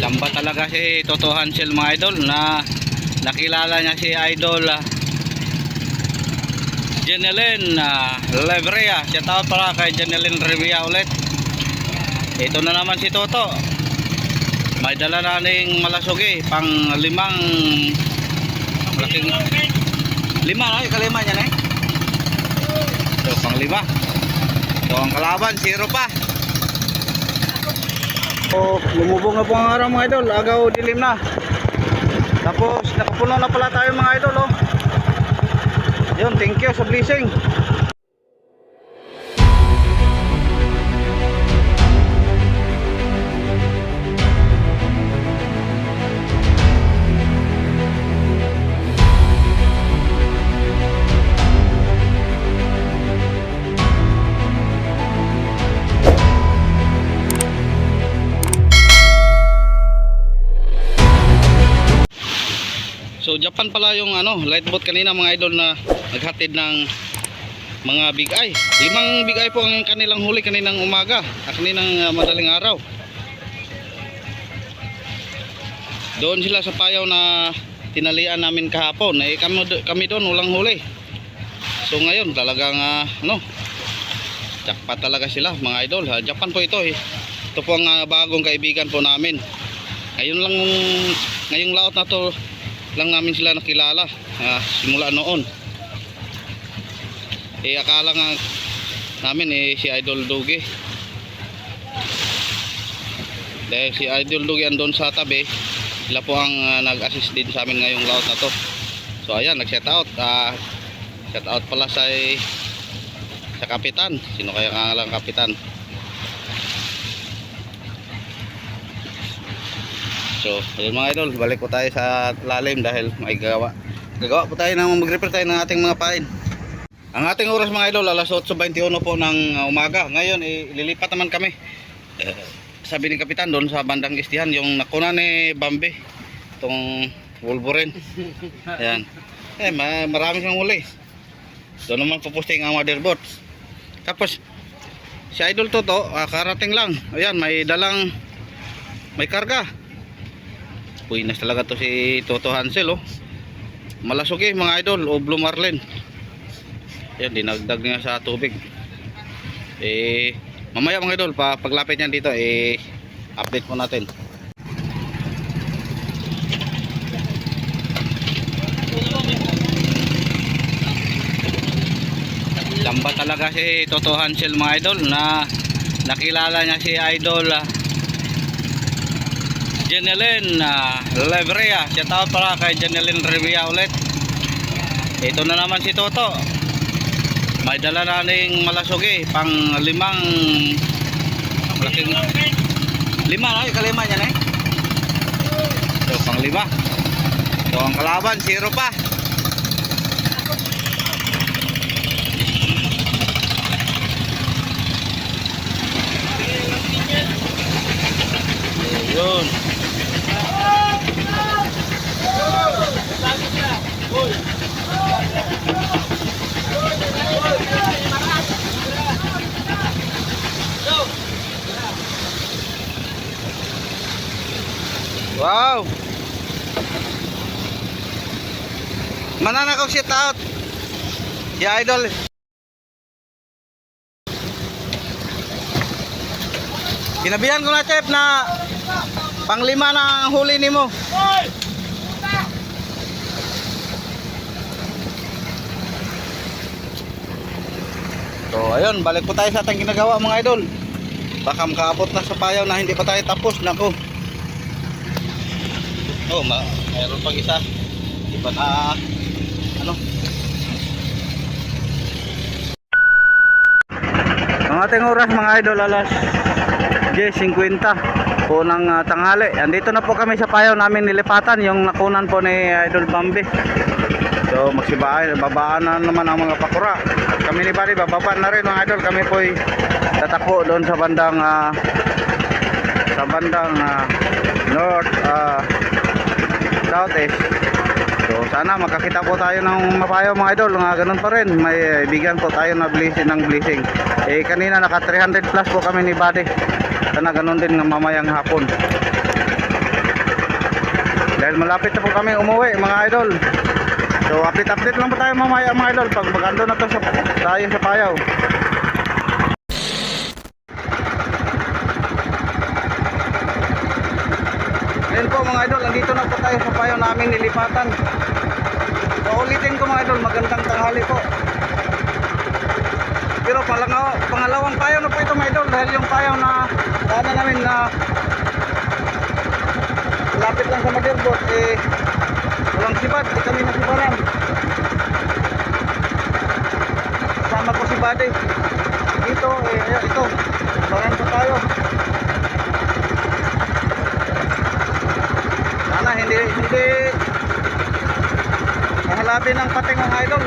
Lamba talaga si Toto Hansel mga idol, na nakilala niya si Idol Jeneline Lebrea. Shout out para kay Jeneline Lebrea ulit. Ito na naman si Toto. May dala na ning malasugi pang limang malaking lima na, kalima niya na so pang lima. So ang kalaban zero pa. So lumubog na po ang araw mga idol, agaw dilim na. Tapos nakapuno na pala tayo mga idol oh. Yun, thank you sa blessing. So Japan pala yung light boat kanina mga idol na naghatid ng mga big eye. 5 big eye po ang kanilang huli kaninang umaga, kaninang madaling araw. Doon sila sa payaw na tinalian namin kahapon. Kami doon walang huli. So ngayon talagang jackpot talaga sila mga idol. Japan po ito eh. Ito po ang bagong kaibigan po namin. Ngayong laot na to lang namin sila nakilala simula noon. Akala nga namin si Idol Dugi. Dahil si Idol Dugi andun sa tabi, sila po ang nag-assist din sa amin ngayong laot na to. So ayan, nag-set out. Set out pala sa kapitan. Sino kaya nga lang kapitan? So, ayun mga idol, balik po tayo sa lalim dahil may gagawa po tayo mag-repair tayo ng ating mga pain. Ang ating oras mga idol, alas 8:21 po ng umaga. Ngayon, ililipat naman kami. Sabi ni kapitan doon sa bandang istihan, yung nakuna ni Bambi, itong Wolverine. Ayan. Marami siyang huli. Doon naman puposting ang motherboard. Tapos, si Idol Toto, karating lang. Ayan, may karga. Puinas talaga to si Toto Hansel oh. Malasugi mga idol o Blue Marlin. Yan, dinagdag niya sa tubig. Mamaya mga idol, paglapit niyan dito update po natin. Lamba talaga si Toto Hansel mga idol, na nakilala niya si Idol Jeneline Lebrea. Shout out para kay Jeneline Lebrea ulit. Ito na naman si Toto. May dala na ning malasugi pang limang malaking lima na, kalima niya na so pang lima. So ang kalaban zero pa. Yun. Wow. Mananakaw shout out. Si Idol. Sinabihan ko na chef na pang-5 na ang huli nimo. So ayun, balik po tayo sa ating ginagawa mga idol. Baka makaabot na sa payaw na hindi pa tayo tapos. Nako. Oh, mayroon pag isa. Di pa na Ang ating oras mga idol, alas 10:50 po ng tanghali. Andito na po kami sa payaw namin nilipatan, yung nakunan po ni Idol Bambi. So babaan na naman ang mga pakura. At kami ni Bari bababa na rin mga idol. Kami po tatakbo doon sa bandang north southeast. So sana makakita po tayo ng mapayaw mga idol. Ganun pa rin, may bigyan po tayo na blessing. Kanina naka 300 plus po kami ni Buddy. Sana ganun din ng mamayang hapon. Dahil malapit na po kami umuwi mga idol. So update lang po tayo mamaya mga idol pag magando na to tayo sa Payaw. Ayun po mga idol, andito na po tayo sa Payaw namin nilipatan. So ulitin ko mga idol, magandang tanghali po. Pero pangalawang payaw na po ito mga idol, dahil yung payaw na daanan namin na lapit lang sa Madirbot walang sibad, kami nasibaran. Kasama ko si Buddy dito, ito baran pa tayo. Sana hindi mahalabi ng pating mga idol.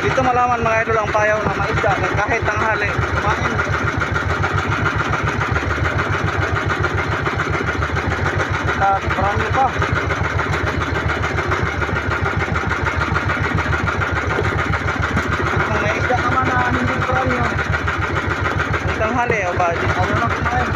Dito malaman mga idol ang payaw na maisda kahit tanghali kumain. Marami pa. Kung may isda naman na hindi marami yung tanghali o ba? Ano na kumain?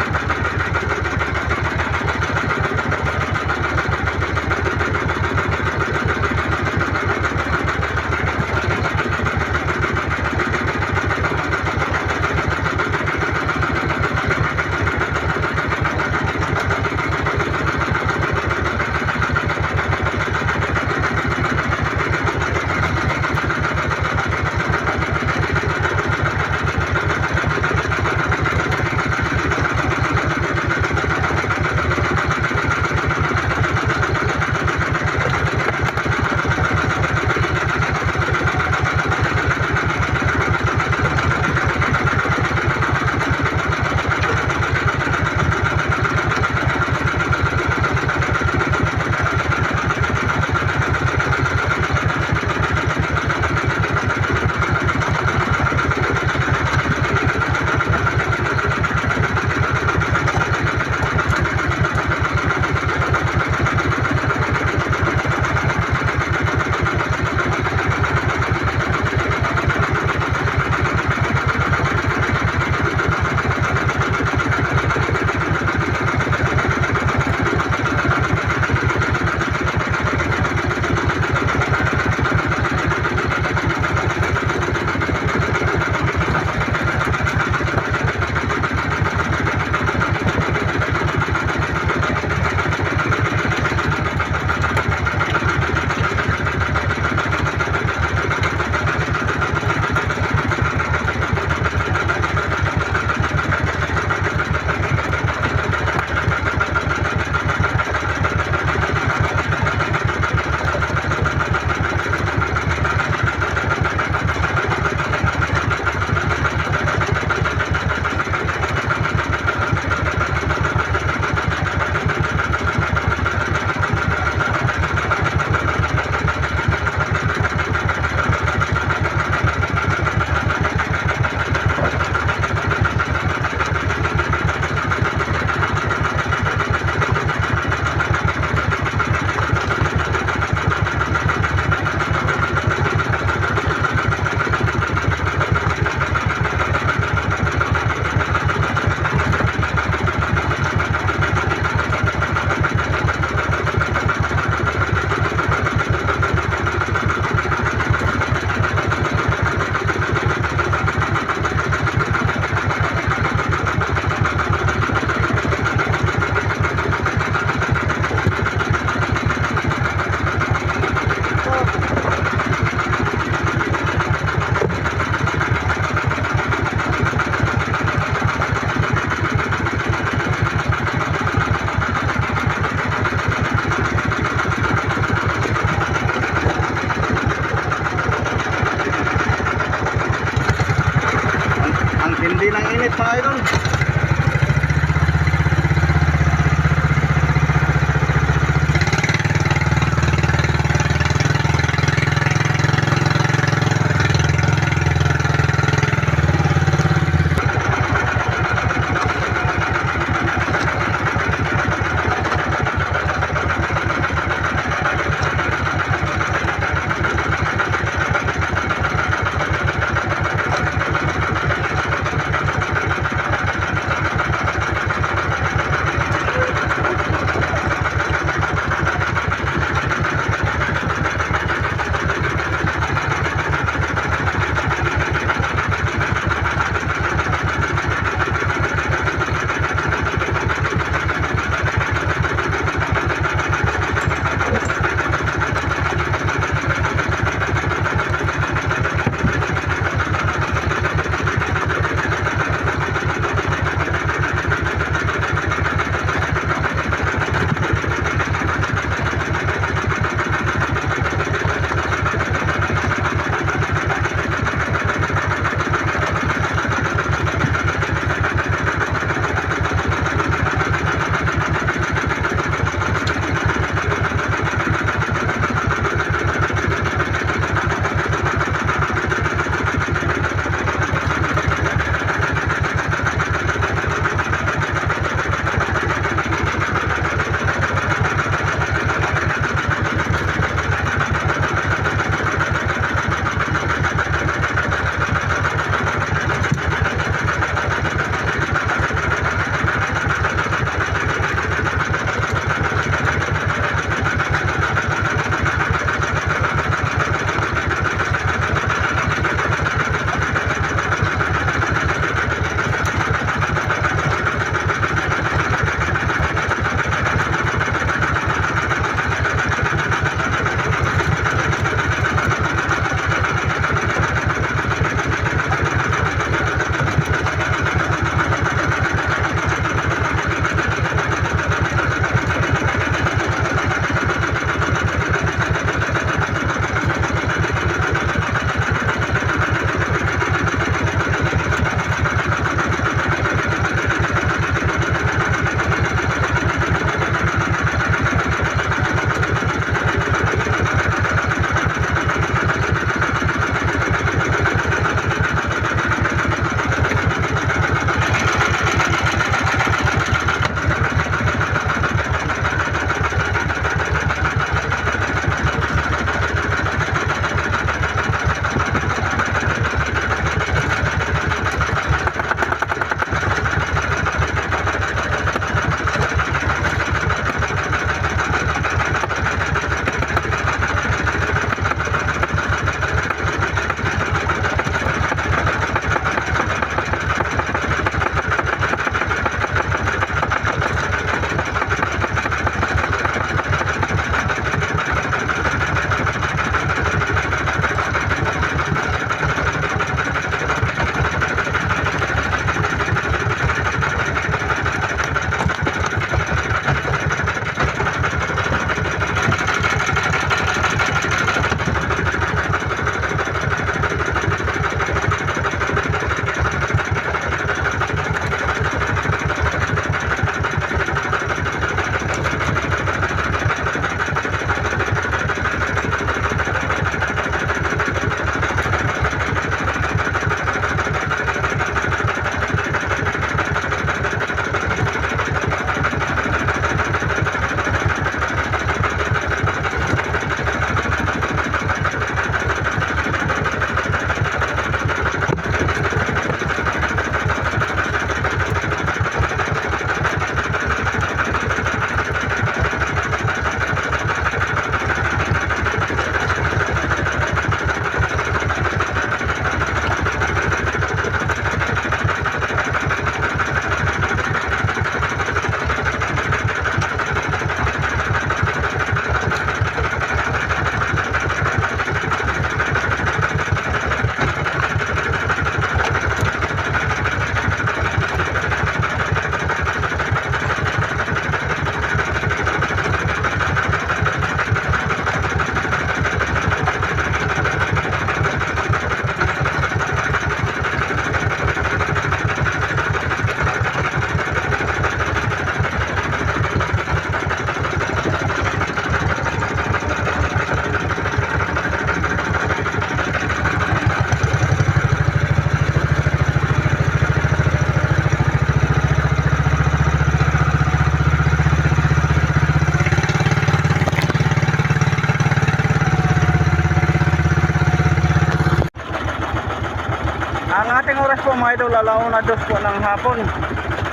po mga idol, alauna dos po ng hapon.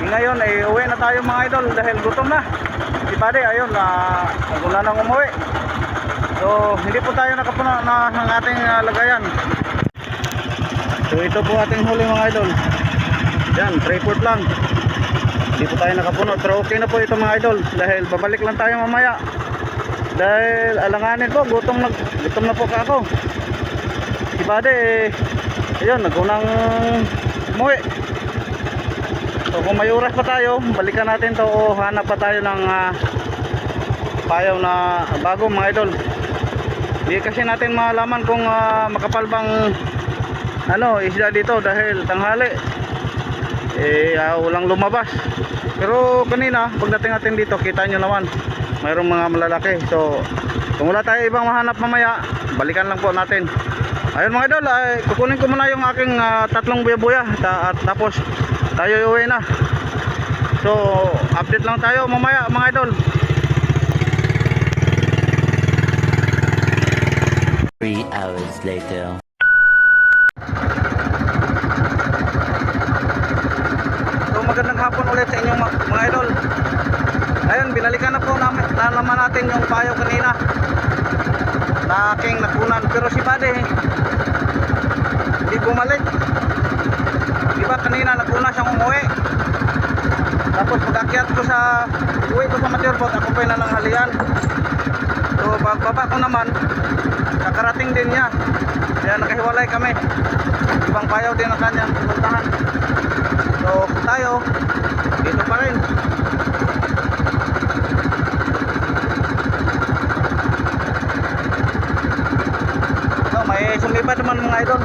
Ngayon ay uwi na tayo mga idol dahil gutom na. Si Buddy ayun na nang umuwi. So hindi po tayo nakapuno na ng ating lagayan. So ito po ating huli mga idol. Yan, 3/4 lang. Hindi po tayo nakapuno, pero okay na po ito mga idol dahil babalik lang tayo mamaya. Dahil alanganin po, gutom na po ako. Si Buddy ayun, nagunang umuwi. So kung may oras pa tayo, balikan natin to o hanap pa tayo ng payaw na bago mga idol. Hindi kasi natin malaman kung makapal bang isda dito dahil tanghali walang lumabas. Pero kanina pagdating natin dito, kita nyo naman mayroong mga malalaki. So kung wala tayo ibang mahanap mamaya, balikan lang po natin. Ayun mga idol, kukunin ko muna yung aking 3 buya-buya at tapos tayo uwi na. So update lang tayo mamaya mga idol. 3 hours later. So magandang hapon ulit sa inyong mga idol. Ayun, binalikan na po naman natin yung payo kanina na aking nakunan, pero si Buddy hindi bumalik. Diba kanina naguna siyang umuwi, tapos pag-akyat ko sa Maturbot, ako pa na ng halian. So pagbaba ko naman, kakarating din niya, kaya nakahiwalay kami. Ibang payaw din ang kanyang puntahan. So tayo dito pa rin. So may sumibad naman mga idol.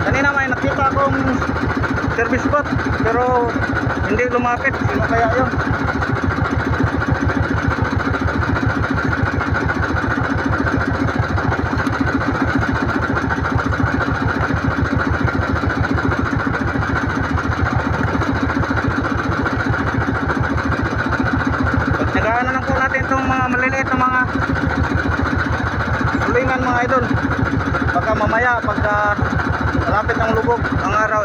Kanina may nakita akong service boat pero hindi lumapit. Sino kaya yun? Pagtsagaan na lang po natin itong mga maliliit na mga tulingan mga idol. Baka mamaya pagka malapit ang lubog ang araw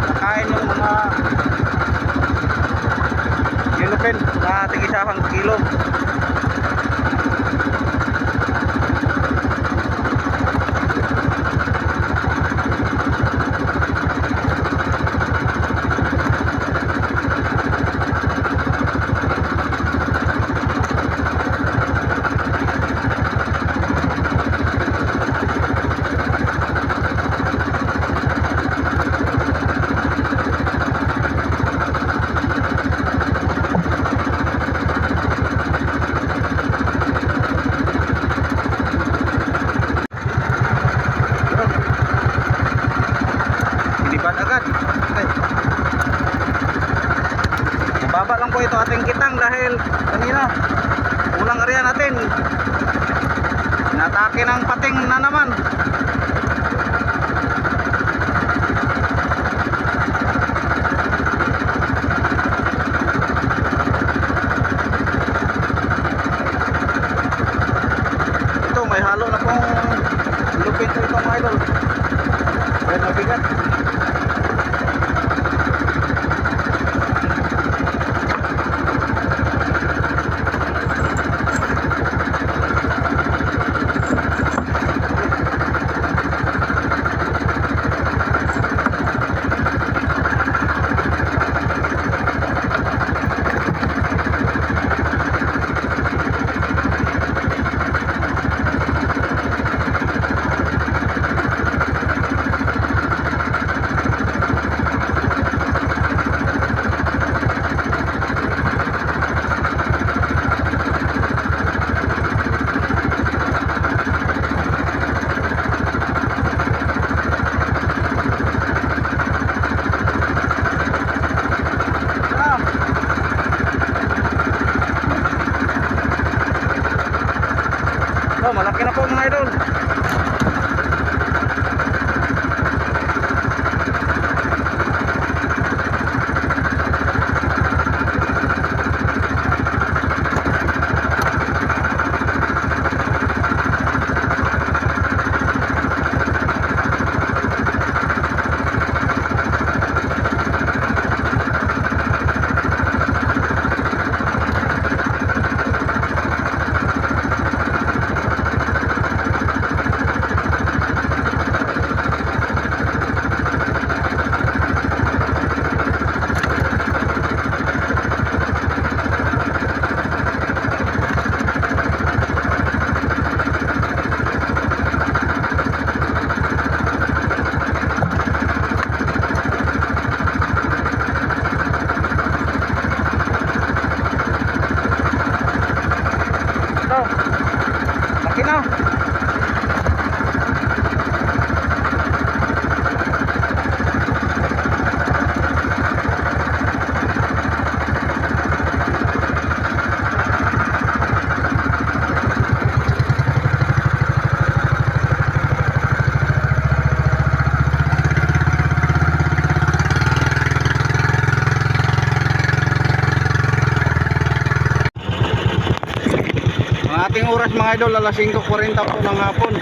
nakain yung mga yellowfin na tig-1 kilo. Baba lang po ito ating kitang dahil kanina ulang area natin natake ng pating na naman. Ito may halo na pong lupin ito mga idol. Kaya nabigat. oras mga idol, alas 5:40 po ng hapon.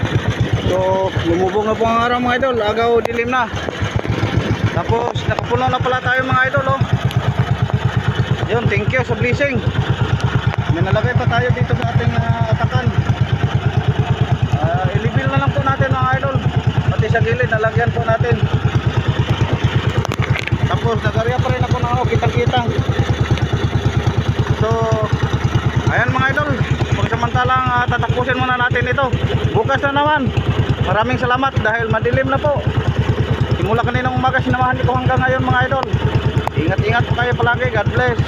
So lumubog na po ang araw mga idol, agaw dilim na. Tapos nakapuno na pala tayo mga idol oh. Yun, thank you sa blessing. May nalagay pa tayo dito sa ating atakan. I-level na lang po natin mga idol. Pati sa gilid nalagyan po natin. Tapos nagarya pa rin ako ng kitang-kitang. So ayan mga idol, pagsamantalang tatapusin muna natin ito. Bukas na naman. Maraming salamat dahil madilim na po. Simula kaninang umaga sinamahan ko hanggang ngayon mga idol. Ingat-ingat po kayo palagi. God bless.